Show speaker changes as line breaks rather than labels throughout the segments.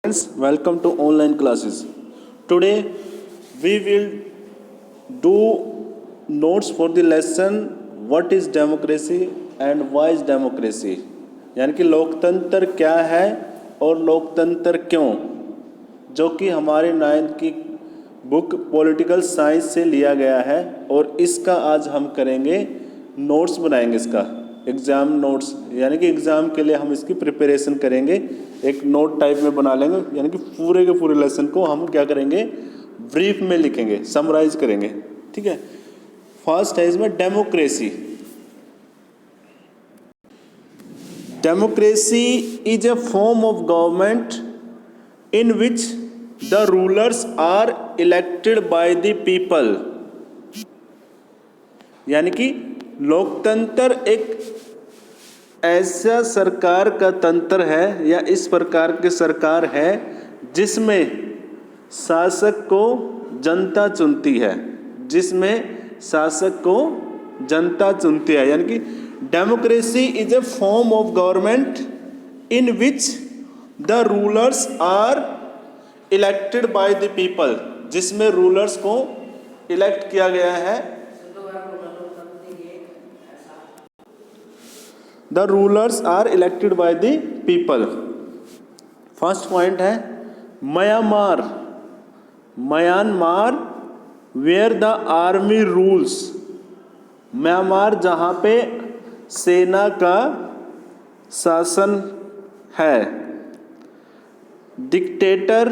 Friends, welcome to online classes. Today we will do notes for the lesson what is democracy and why is democracy. यानी कि लोकतंत्र क्या है और लोकतंत्र क्यों, जो कि हमारे 9th की बुक पॉलिटिकल साइंस से लिया गया है और इसका आज हम करेंगे नोट्स बनाएंगे इसका एग्ज़ाम नोट्स, यानी कि एग्ज़ाम के लिए हम इसकी प्रिपरेशन करेंगे, एक नोट टाइप में बना लेंगे। यानी कि पूरे के पूरे लेसन को हम क्या करेंगे, ब्रीफ में लिखेंगे, समराइज करेंगे। ठीक है। फर्स्ट है इसमें democracy. Democracy is a form of government in which the rulers are elected by the people. यानी कि लोकतंत्र एक ऐसा सरकार का तंत्र है या इस प्रकार की सरकार है जिसमें शासक को जनता चुनती है, जिसमें शासक को जनता चुनती है। यानी कि democracy is a form of government in which the rulers are elected by the people, जिसमें रूलर्स को इलेक्ट किया गया है। The rulers are elected by the people. First point है Myanmar. Myanmar where the army rules। Myanmar जहाँ पे सेना का शासन है। Dictator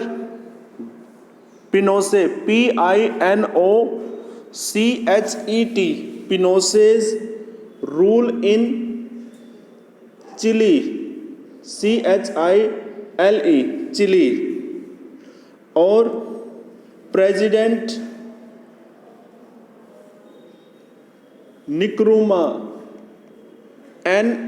Pinochet PINOCHET Pinochet's rule in Chile CHILE Chile, और president Nkrumah NKRUMAH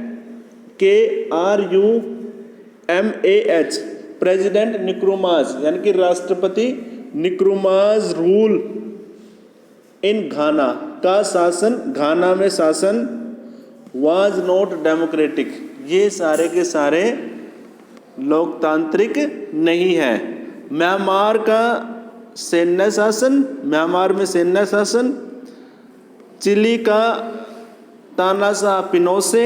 president Nkrumah's, यानी कि राष्ट्रपति निक्रूमाज रूल इन घाना का शासन, घाना में शासन वाज नॉट डेमोक्रेटिक। ये सारे के सारे लोकतांत्रिक नहीं है। म्यांमार का सैन्य शासन, म्यांमार में सैन्य शासन, चिली का तानाशाह पिनोसे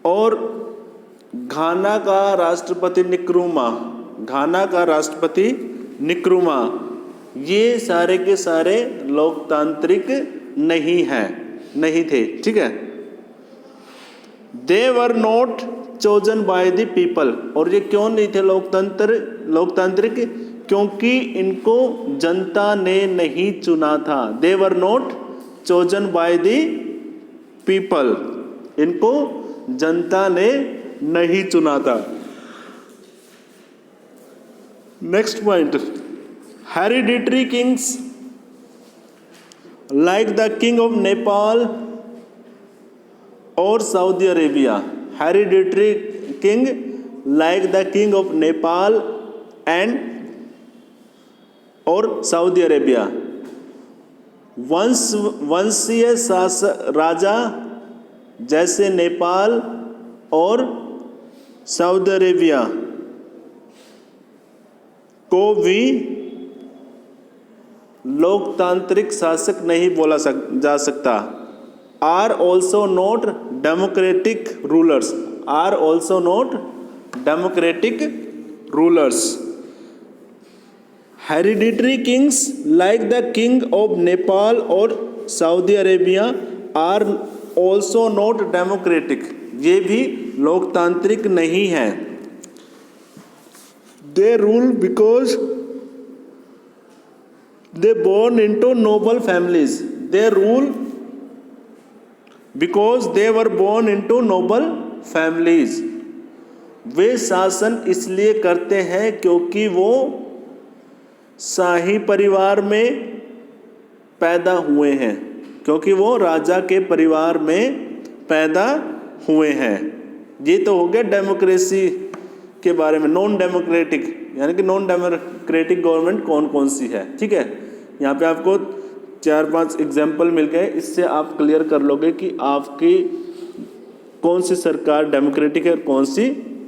और घाना का राष्ट्रपति निक्रूमा, घाना का राष्ट्रपति निक्रूमा, ये सारे के सारे लोकतांत्रिक नहीं हैं, नहीं थे। ठीक है। They were not chosen by the people. और ये क्यों नहीं थे लोकतांत्रिक? क्योंकि इनको जनता ने नहीं चुना था। They were not chosen by the people, इनको जनता ने नहीं चुना था। Next point, hereditary kings like the king of Nepal और Saudi Arabia. Hereditary king like the king of Nepal and और सऊदी अरेबिया। वंशीय राजा जैसे नेपाल और सऊदी अरेबिया को भी लोकतांत्रिक शासक नहीं बोला जा सकता। Are also not democratic rulers, are also not democratic rulers. Hereditary kings like the king of Nepal और Saudi Arabia are also not democratic, ये भी लोकतांत्रिक नहीं है। They rule because they born into noble families। they rule because they were born into noble families। वे शासन इसलिए करते हैं क्योंकि वो शाही परिवार में पैदा हुए हैं, क्योंकि वो राजा के परिवार में पैदा हुए हैं। ये तो हो गया डेमोक्रेसी के बारे में। नॉन डेमोक्रेटिक, यानी कि नॉन डेमोक्रेटिक गवर्नमेंट कौन कौन सी है। ठीक है। यहाँ पे आपको 4-5 एग्जाम्पल मिल गए, इससे आप क्लियर कर लोगे कि आपकी कौन सी सरकार डेमोक्रेटिक है और कौन सी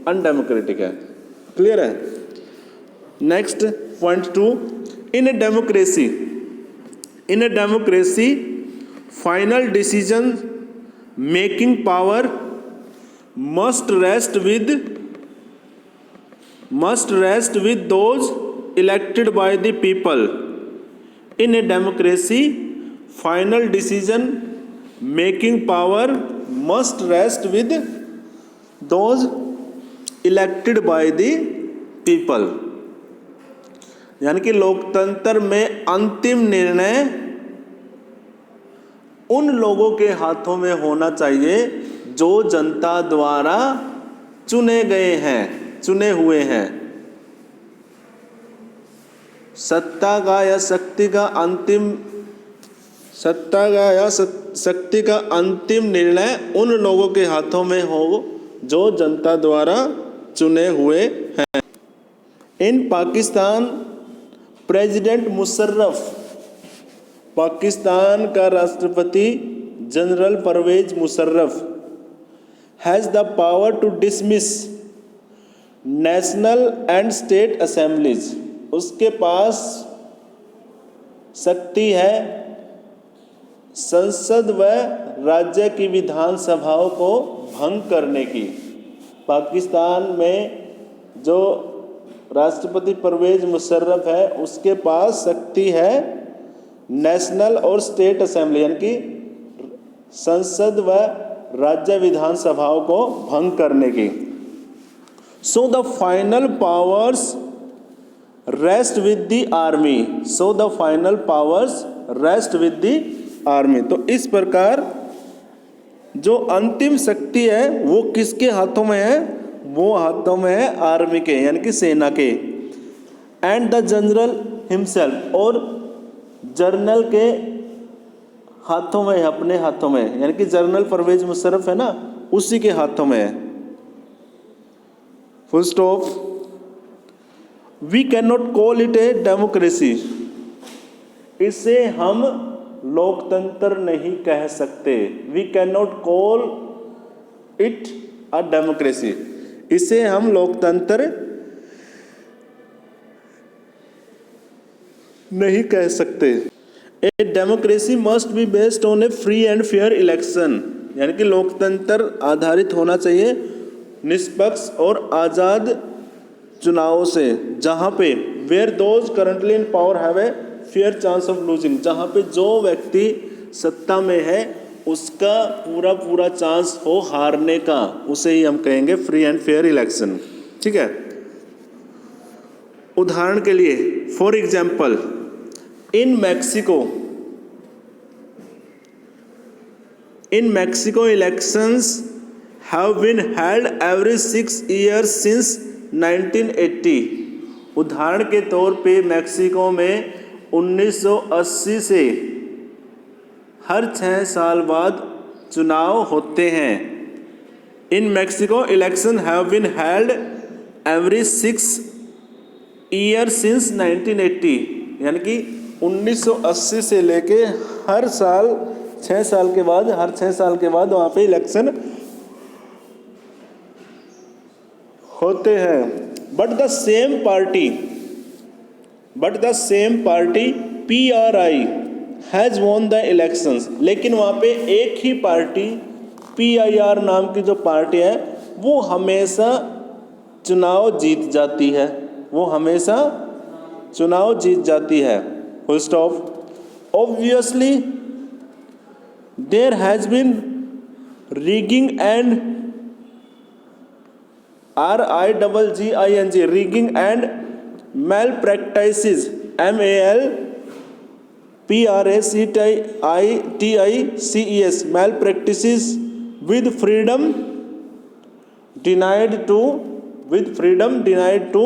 अनडेमोक्रेटिक है। क्लियर है। Next point 2, in a democracy final decision making power must rest with those elected by the people. In a democracy, final decision making power must rest with those elected by the people. यानी कि लोकतंत्र में अंतिम निर्णय उन लोगों के हाथों में होना चाहिए जो जनता द्वारा चुने हुए हैं। सत्ता का या शक्ति का अंतिम निर्णय उन लोगों के हाथों में हो जो जनता द्वारा चुने हुए हैं। इन पाकिस्तान, प्रेसिडेंट मुशर्रफ, पाकिस्तान का राष्ट्रपति general Pervez Musharraf has the power to dismiss national and state assemblies. उसके पास शक्ति है संसद व राज्य की विधानसभाओं को भंग करने की। पाकिस्तान में जो राष्ट्रपति परवेज मुशर्रफ है उसके पास शक्ति है नेशनल और स्टेट असेंबली यानी कि संसद व राज्य विधानसभाओं को भंग करने की। So the final powers rest with the army. तो इस प्रकार जो अंतिम शक्ति है वो किसके हाथों में है? वो हाथों में है आर्मी के यानी कि सेना के। एंड द जनरल हिमसेल्फ, और जनरल के हाथों में है, अपने हाथों में, यानी कि जनरल परवेज मुशर्रफ है ना, उसी के हाथों में है। Full stop. We can not call it a democracy. इसे हम लोकतंत्र नहीं कह सकते। We can not call it a democracy. इसे हम लोकतंत्र नहीं कह सकते। A democracy must be based on a free and fair election, यानी कि लोकतंत्र आधारित होना चाहिए निष्पक्ष और आज़ाद चुनावों से, जहाँ पे where those currently in power have a fair chance of losing, जहाँ पे जो व्यक्ति सत्ता में है उसका पूरा चांस हो हारने का, उसे ही हम कहेंगे फ्री एंड फेयर इलेक्शन। ठीक है। उदाहरण के लिए for example in Mexico elections have been held every 6 years since 1980। उदाहरण के तौर पे मैक्सिको में 1980 से हर 6 साल बाद चुनाव होते हैं। In Mexico elections have been held every 6 years since 1980, यानी कि 1980 से लेके हर साल 6 साल के बाद वहाँ पे इलेक्शन होते हैं। But the same party PRI has won the elections. लेकिन वहाँ पे एक ही पार्टी PIR नाम की जो पार्टी है वो हमेशा चुनाव जीत जाती है। Full stop. Obviously there has been rigging and RIGGING rigging and malpractices MALPRACTICES malpractices with freedom denied to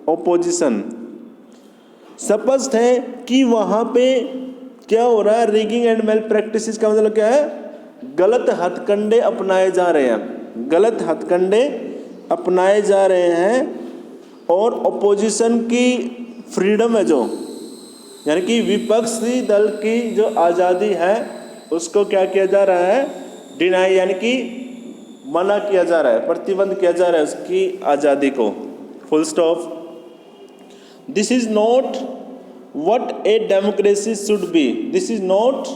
opposition। स्पष्ट है कि वहाँ पे क्या हो रहा है, रिगिंग एंड मेल प्रैक्टिसेस का मतलब क्या है? गलत हथकंडे अपनाए जा रहे हैं और अपोजिशन की फ्रीडम है जो, यानी कि विपक्षी दल की जो आज़ादी है उसको क्या किया जा रहा है? डिनाई, यानी कि मना किया जा रहा है, प्रतिबंध किया जा रहा है उसकी आज़ादी को। Full stop. This is not what a democracy should be. This is not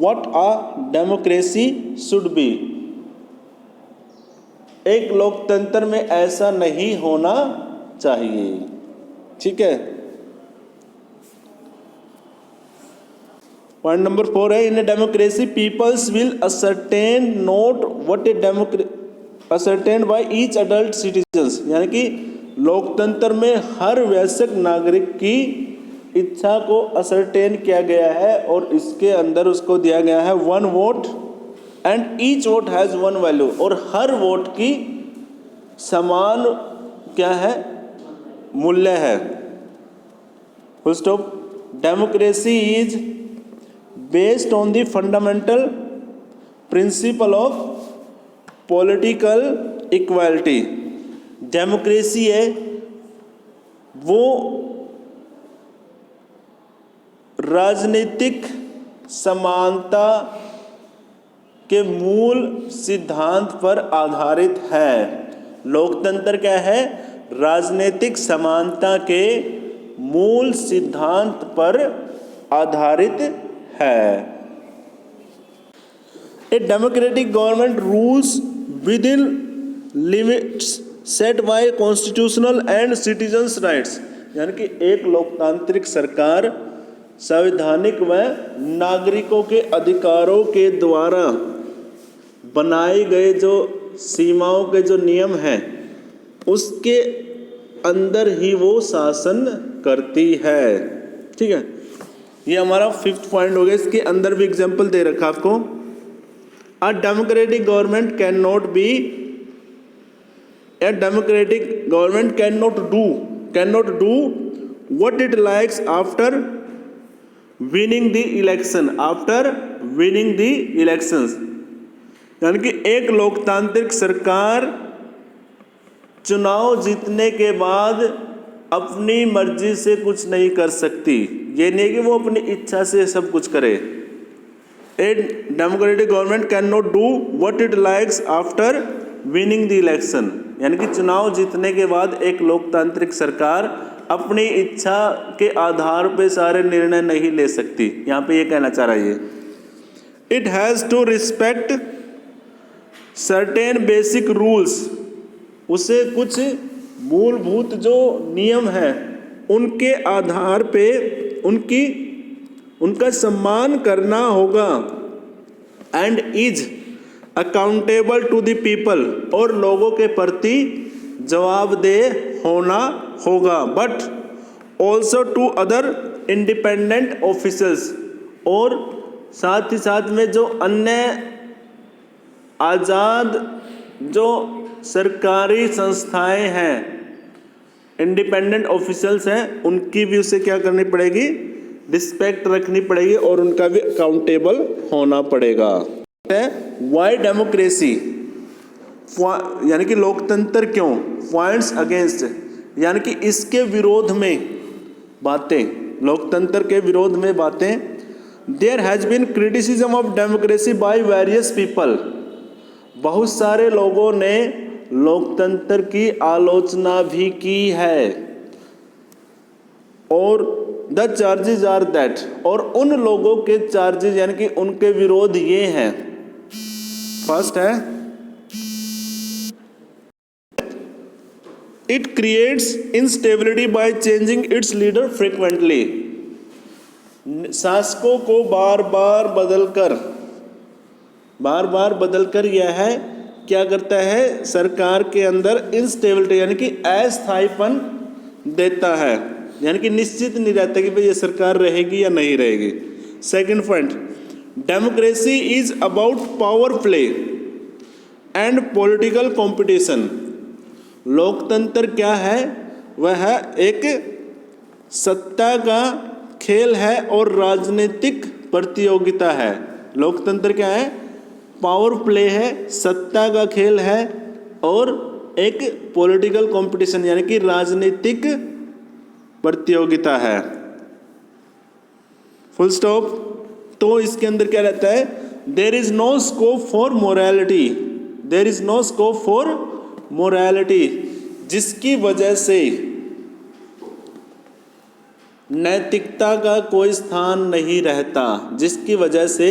what a democracy should be. एक लोकतंत्र में ऐसा नहीं होना चाहिए. ठीक है. पॉइंट नंबर 4 है, in a democracy peoples will ascertain not what a ascertain by each adult citizens. यानी कि लोकतंत्र में हर वयस्क नागरिक की इच्छा को असरटेन किया गया है और इसके अंदर उसको दिया गया है 1 vote and each vote has 1 value. और हर वोट की समान क्या है, मूल्य है. Full stop. Democracy is based on the fundamental principle of political equality. Democracy है वो राजनीतिक समानता के मूल सिद्धांत पर आधारित है. लोकतंत्र क्या है, राजनीतिक समानता के मूल सिद्धांत पर आधारित है. A democratic government rules within limits set by constitutional and citizens rights. यानी कि एक लोकतांत्रिक सरकार संवैधानिक व नागरिकों के अधिकारों के द्वारा बनाए गए जो सीमाओं के जो नियम हैं उसके अंदर ही वो शासन करती है. ठीक है. ये हमारा 5th पॉइंट हो गया. इसके अंदर भी एग्जाम्पल दे रखा आपको. A democratic government can not be A democratic government cannot do what it likes after winning the elections. यानी कि एक लोकतांत्रिक सरकार चुनाव जीतने के बाद अपनी मर्जी से कुछ नहीं कर सकती. ये नहीं कि वो अपनी इच्छा से सब कुछ करे. A democratic government cannot do what it likes after winning the election. यानी कि चुनाव जीतने के बाद एक लोकतांत्रिक सरकार अपनी इच्छा के आधार पे सारे निर्णय नहीं ले सकती. यहाँ पे ये कहना चाह रहा है. It has to respect certain basic rules. उसे कुछ मूलभूत जो नियम हैं उनके आधार पे उनका सम्मान करना होगा. And is accountable to the people. और लोगों के प्रति जवाबदेह होना होगा. But also to other independent officers. और साथ ही साथ में जो अन्य आज़ाद जो सरकारी संस्थाएं हैं, इंडिपेंडेंट ऑफिसर्स हैं, उनकी भी उसे क्या करनी पड़ेगी, रिस्पेक्ट रखनी पड़ेगी और उनका भी अकाउंटेबल होना पड़ेगा. वाई डेमोक्रेसी, यानी कि लोकतंत्र क्यों. पॉइंट्स अगेंस्ट, यानी कि इसके विरोध में बातें, लोकतंत्र के विरोध में बातें. There has been criticism of democracy by various people. बहुत सारे लोगों ने लोकतंत्र की आलोचना भी की है. और द चार्जेस आर दैट, और उन लोगों के चार्जेस यानी कि उनके विरोध ये हैं. फर्स्ट है, it creates instability by changing it's leader frequently. शासकों को बार बार बदलकर यह है क्या करता है, सरकार के अंदर इंस्टेबिलिटी यानी कि अस्थायीपन देता है. यानी कि निश्चित नहीं रहता कि भाई ये सरकार रहेगी या नहीं रहेगी. Second point, democracy is about power play and political competition. लोकतंत्र क्या है, वह एक सत्ता का खेल है और राजनीतिक प्रतियोगिता है. लोकतंत्र क्या है, पावर प्ले है, सत्ता का खेल है और एक पॉलिटिकल कंपटीशन यानी कि राजनीतिक प्रतियोगिता है. Full stop. तो इसके अंदर क्या रहता है, there is no scope for morality. There is no scope for morality, जिसकी वजह से नैतिकता का कोई स्थान नहीं रहता, जिसकी वजह से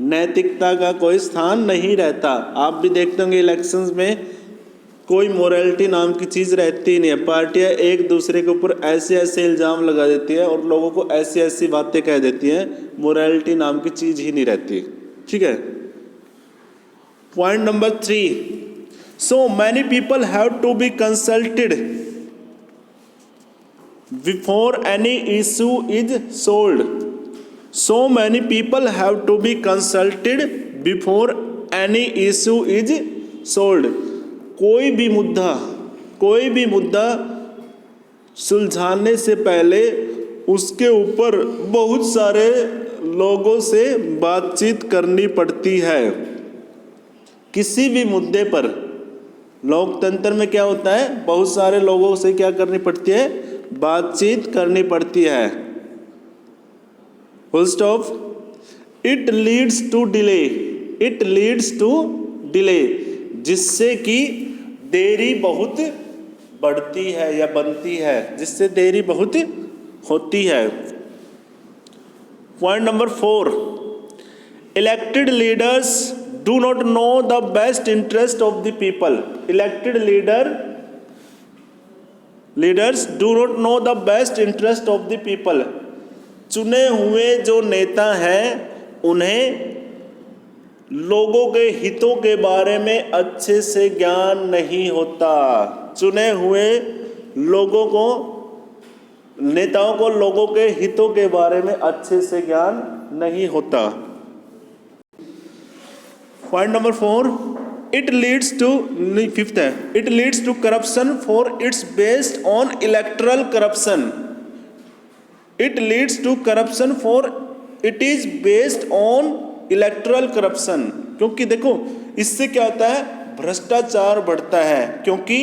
नैतिकता का कोई स्थान नहीं रहता। आप भी देखते होंगे इलेक्शंस में कोई मोरालिटी नाम की चीज़ रहती ही नहीं है। पार्टियां एक दूसरे के ऊपर ऐसे ऐसे इल्ज़ाम लगा देती है और लोगों को ऐसी ऐसी बातें कह देती हैं, मोरालिटी नाम की चीज़ ही नहीं रहती। ठीक है। Point number 3, so many people have to be consulted before any issue is sold. So many people have to be consulted before any issue is sold. कोई भी मुद्दा सुलझाने से पहले उसके ऊपर बहुत सारे लोगों से बातचीत करनी पड़ती है। किसी भी मुद्दे पर लोकतंत्र में क्या होता है, बहुत सारे लोगों से क्या करनी पड़ती है, बातचीत करनी पड़ती है। Full stop. It leads to delay, जिससे कि देरी बहुत बढ़ती है या बनती है, जिससे देरी बहुत होती है। Point number 4, elected leaders do not know the best interest of the people. Elected leaders do not know the best interest of the people. चुने हुए जो नेता हैं उन्हें लोगों के हितों के बारे में अच्छे से ज्ञान नहीं होता। चुने हुए नेताओं को लोगों के हितों के बारे में अच्छे से ज्ञान नहीं होता। Point number 5 it leads to corruption for it's based on electoral corruption. It leads to corruption for it is based on electoral corruption. क्योंकि देखो इससे क्या होता है, भ्रष्टाचार बढ़ता है। क्योंकि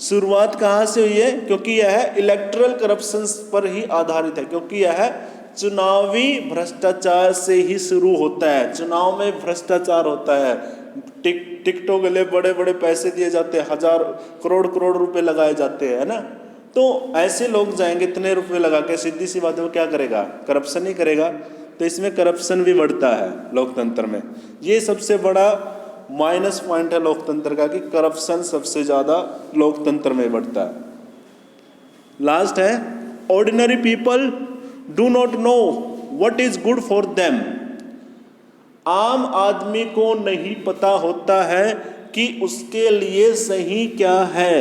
शुरुआत कहाँ से हुई है, क्योंकि यह इलेक्टरल करप्शन पर ही आधारित है। क्योंकि यह चुनावी भ्रष्टाचार से ही शुरू होता है। चुनाव में भ्रष्टाचार होता है। टिकटों के लिए बड़े बड़े पैसे दिए जाते हैं, हजार करोड़ रुपए लगाए जाते हैं, है ना। तो ऐसे लोग जाएंगे इतने रुपए लगा के, सीधी सी बात है, वो क्या करेगा, करप्शन ही करेगा। तो इसमें करप्शन भी बढ़ता है लोकतंत्र में। ये सबसे बड़ा माइनस पॉइंट है लोकतंत्र का कि करप्शन सबसे ज्यादा लोकतंत्र में बढ़ता है। लास्ट है, ordinary people do not know what is good for them. आम आदमी को नहीं पता होता है कि उसके लिए सही क्या है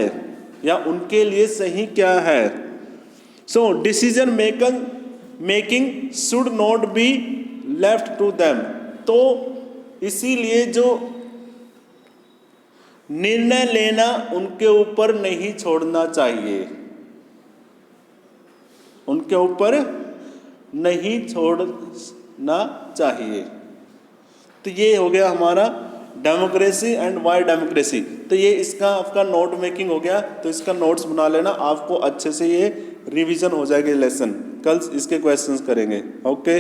या उनके लिए सही क्या है। So decision making should not be left to them. तो इसीलिए जो निर्णय लेना उनके ऊपर नहीं छोड़ना चाहिए, उनके ऊपर नहीं छोड़ना चाहिए। तो ये हो गया हमारा डेमोक्रेसी एंड वाई डेमोक्रेसी। तो ये इसका आपका नोट मेकिंग हो गया। तो इसका नोट्स बना लेना, आपको अच्छे से ये रिवीजन हो जाएगा लेसन। कल इसके क्वेश्चंस करेंगे। ओके।